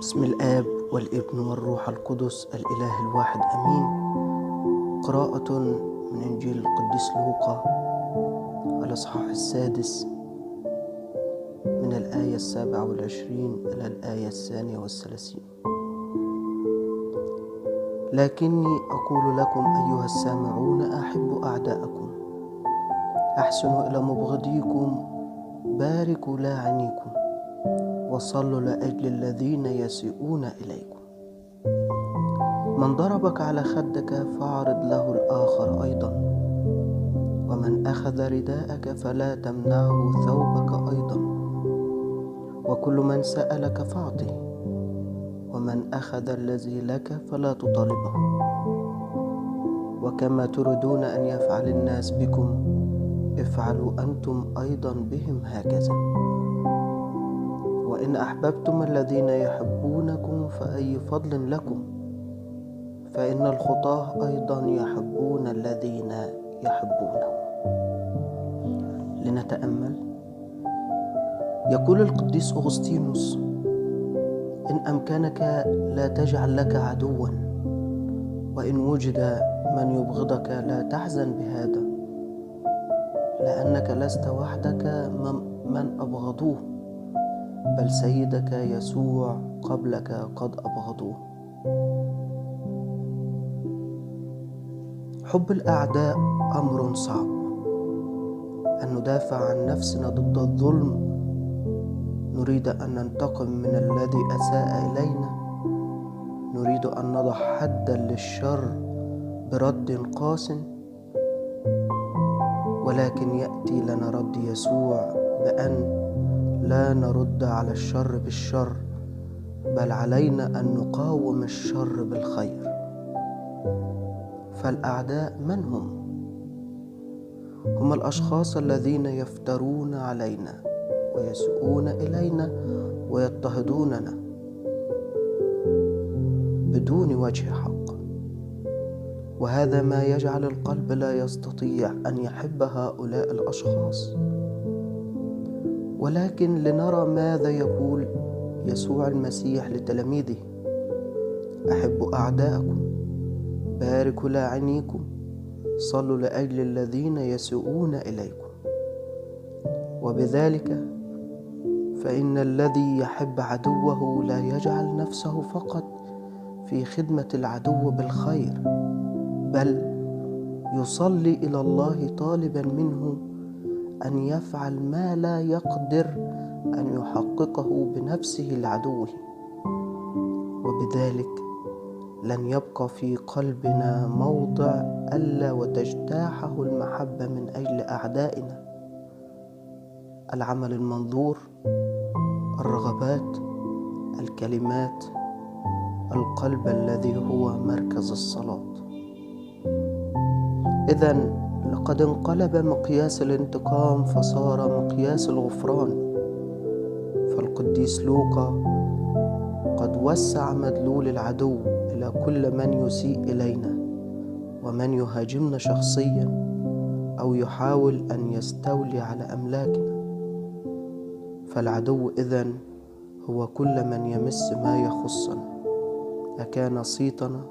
بسم الآب والابن والروح القدس الإله الواحد أمين. قراءة من إنجيل القديس لوقا الإصحاح 6 من الآية 27 إلى الآية 32. لكني أقول لكم أيها السامعون: أحبوا أعداءكم، أحسنوا إلى مبغضيكم، باركوا لاعنيكم، وصلوا لأجل الذين يسيئون إليكم. من ضربك على خدك فاعرض له الآخر أيضا، ومن أخذ رداءك فلا تمنعه ثوبك أيضا، وكل من سألك فاعطه، ومن أخذ الذي لك فلا تطالبه. وكما تريدون أن يفعل الناس بكم افعلوا أنتم أيضا بهم هكذا. وإن أحببتم الذين يحبونكم فأي فضل لكم، فإن الخطاة أيضا يحبون الذين يحبونهم. لنتأمل. يقول القديس أغسطينوس: إن أمكنك لا تجعل لك عدوا، وإن وجد من يبغضك لا تحزن بهذا، لأنك لست وحدك من أبغضوه، بل سيدك يسوع قبلك قد أبغضوه. حب الأعداء أمر صعب. أن ندافع عن نفسنا ضد الظلم، نريد أن ننتقم من الذي أساء إلينا، نريد أن نضع حدا للشر برد قاس، ولكن يأتي لنا رد يسوع بأن لا نرد على الشر بالشر، بل علينا أن نقاوم الشر بالخير. فالأعداء من هم؟ هم الأشخاص الذين يفترون علينا ويسوءون إلينا ويضطهدوننا بدون وجه حق، وهذا ما يجعل القلب لا يستطيع أن يحب هؤلاء الأشخاص. ولكن لنرى ماذا يقول يسوع المسيح لتلاميذه: أحبوا أعداءكم، باركوا لاعنيكم، صلوا لأجل الذين يسيئون إليكم. وبذلك فإن الذي يحب عدوه لا يجعل نفسه فقط في خدمة العدو بالخير، بل يصلي إلى الله طالبا منه أن يفعل ما لا يقدر أن يحققه بنفسه لعدوه. وبذلك لن يبقى في قلبنا موضع ألا وتجتاحه المحبة من أجل أعدائنا: العمل المنظور، الرغبات، الكلمات، القلب الذي هو مركز الصلاة. إذن لقد انقلب مقياس الانتقام فصار مقياس الغفران. فالقديس لوقا قد وسع مدلول العدو إلى كل من يسيء إلينا ومن يهاجمنا شخصيا أو يحاول أن يستولي على أملاكنا. فالعدو إذن هو كل من يمس ما يخصنا، أكان صيتنا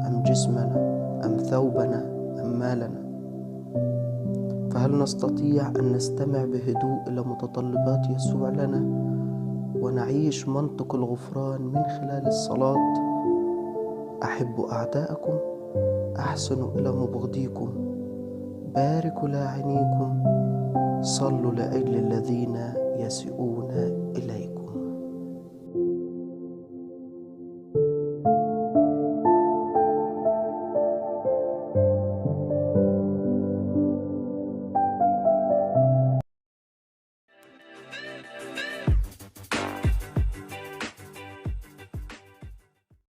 أم جسمنا أم ثوبنا أم مالنا. فهل نستطيع أن نستمع بهدوء إلى متطلبات يسوع لنا ونعيش منطق الغفران من خلال الصلاة؟ أحبوا أعداءكم، أحسنوا إلى مبغضيكم، باركوا لاعنيكم، صلوا لأجل الذين يسيئون